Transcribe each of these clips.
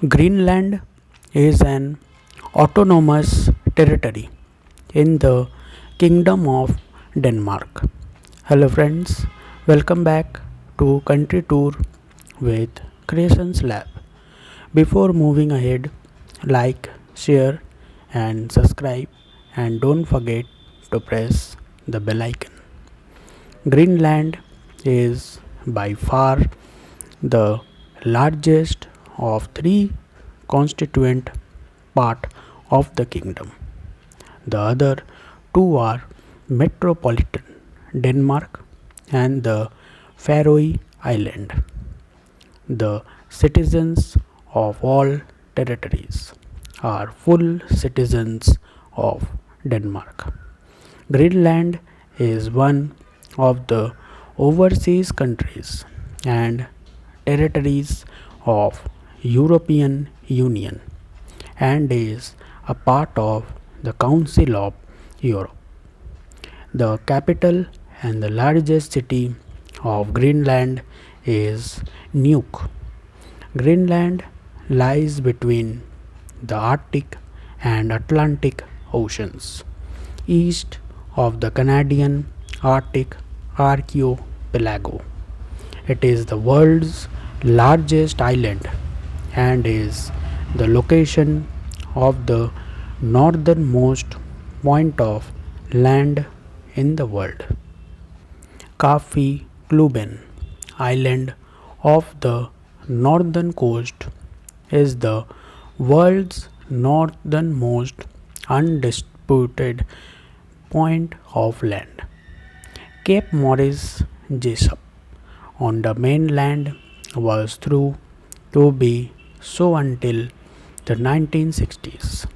Greenland is an autonomous territory in the Kingdom of Denmark. Hello, friends, welcome back to Country Tour with Creations Lab. Before moving ahead, like, share, and subscribe, and don't forget to press the bell icon. Greenland is by far the largest of three constituent part of the kingdom. The other two are metropolitan Denmark and the Faroe Island. The citizens of all territories are full citizens of Denmark. Greenland is one of the overseas countries and territories of European Union and is a part of the Council of Europe. The capital and the largest city of Greenland is Nuuk. Greenland lies between the Arctic and Atlantic Oceans, east of the Canadian Arctic archipelago. It is the world's largest island and is the location of the northernmost point of land in the world. Kafi Kluben Island of the northern coast is the world's northernmost undisputed point of land. Cape Maurice Jesup on the mainland was through to be so until the 1960s.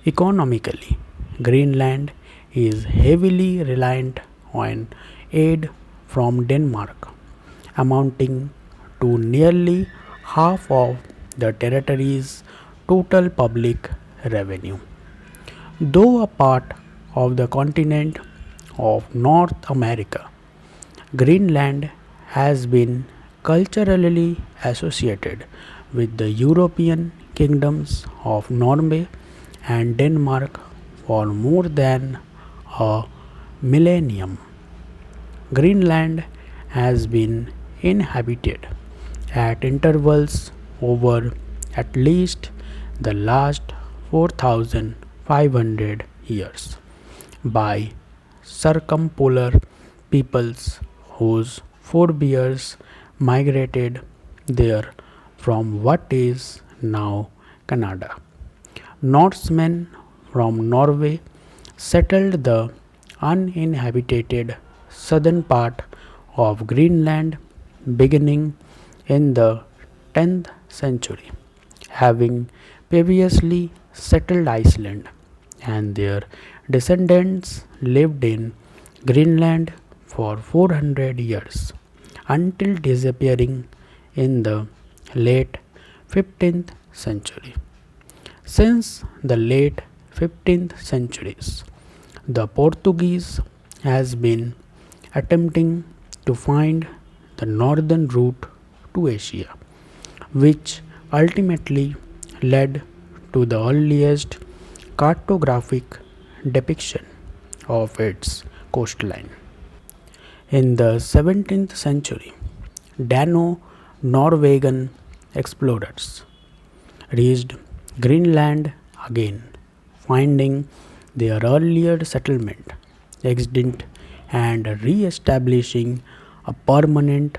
Economically, Greenland is heavily reliant on aid from Denmark, amounting to nearly half of the territory's total public revenue. Though a part of the continent of North America, Greenland has been culturally associated with the European kingdoms of Norway and Denmark for more than a millennium. Greenland has been inhabited at intervals over at least the last 4,500 years by circumpolar peoples whose forebears migrated there from what is now Canada. Norsemen from Norway settled the uninhabited southern part of Greenland beginning in the 10th century, having previously settled Iceland, and their descendants lived in Greenland for 400 years until disappearing in the late 15th century. Since the late 15th centuries, the Portuguese has been attempting to find the northern route to Asia, which ultimately led to the earliest cartographic depiction of its coastline. In the 17th century, Dano Norwegian explorers reached Greenland again, finding their earlier settlement extinct and re establishing a permanent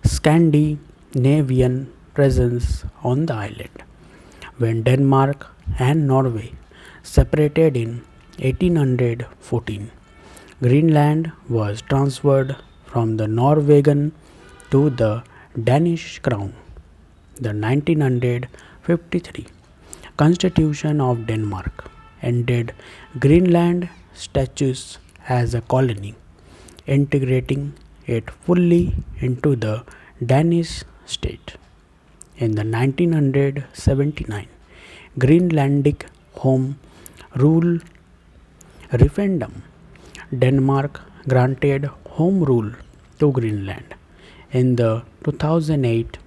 Scandinavian presence on the island. When Denmark and Norway separated in 1814, Greenland was transferred from the Norwegian to the Danish crown. The 1953 Constitution of Denmark ended Greenland status as a colony, integrating it fully into the Danish state. In the 1979 Greenlandic Home Rule referendum, Denmark granted home rule to Greenland. In the 2008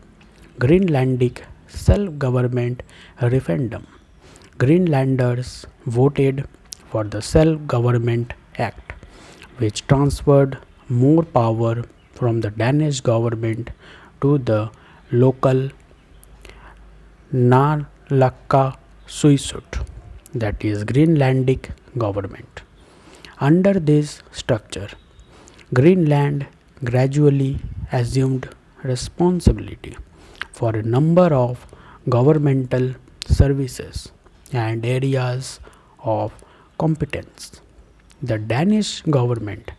Greenlandic self-government referendum. Greenlanders voted for the Self-Government Act, which transferred more power from the Danish government to the local Naalakkersuisut, that is Greenlandic government. Under this structure, Greenland gradually assumed responsibility for a number of governmental services and areas of competence. The Danish government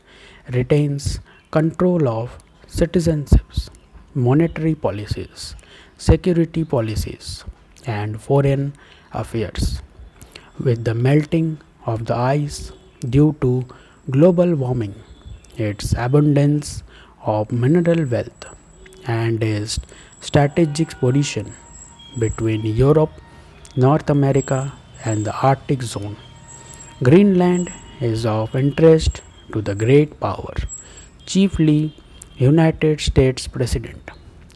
retains control of citizenships, monetary policies, security policies, and foreign affairs. With the melting of the ice due to global warming, its abundance of mineral wealth, and its strategic position between Europe, North America, and the Arctic zone, Greenland is of interest to the great power, chiefly United States President,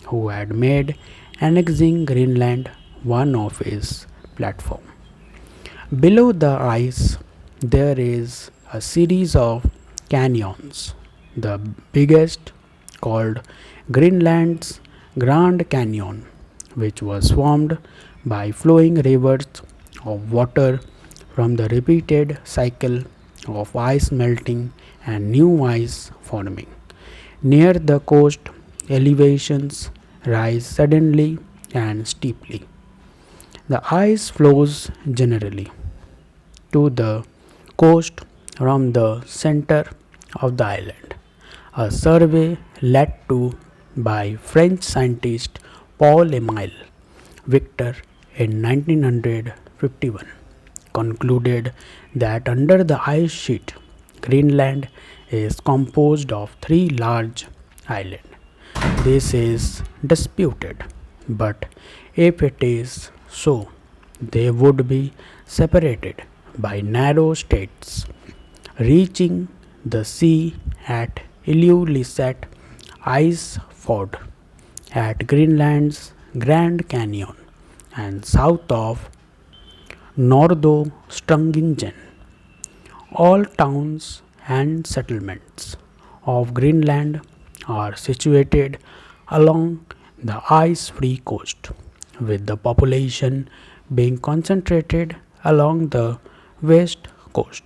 who had made annexing Greenland one of his platform. Below the ice, there is a series of canyons, the biggest called Greenland's Grand Canyon, which was formed by flowing rivers of water from the repeated cycle of ice melting and new ice forming. Near the coast, elevations rise suddenly and steeply. The ice flows generally to the coast from the center of the island. A survey led to by French scientist Paul Emile Victor in 1951 concluded that under the ice sheet, Greenland is composed of three large islands. This is disputed, but if it is so, they would be separated by narrow straits, reaching the sea at Ilulissat Ice Ford, at Greenland's Grand Canyon, and south of Nordøstringen. All towns and settlements of Greenland are situated along the ice-free coast, with the population being concentrated along the west coast.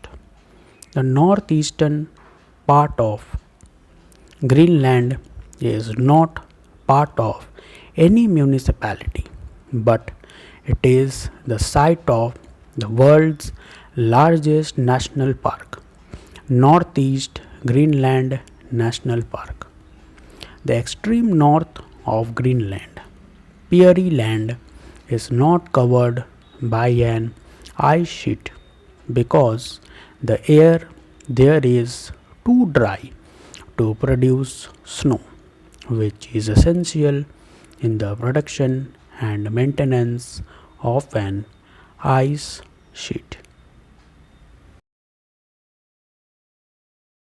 The northeastern part of Greenland is not part of any municipality, but it is the site of the world's largest national park, Northeast Greenland National Park. The extreme north of Greenland, Peary Land, is not covered by an ice sheet because the air there is too dry to produce snow, which is essential in the production and maintenance of an ice sheet.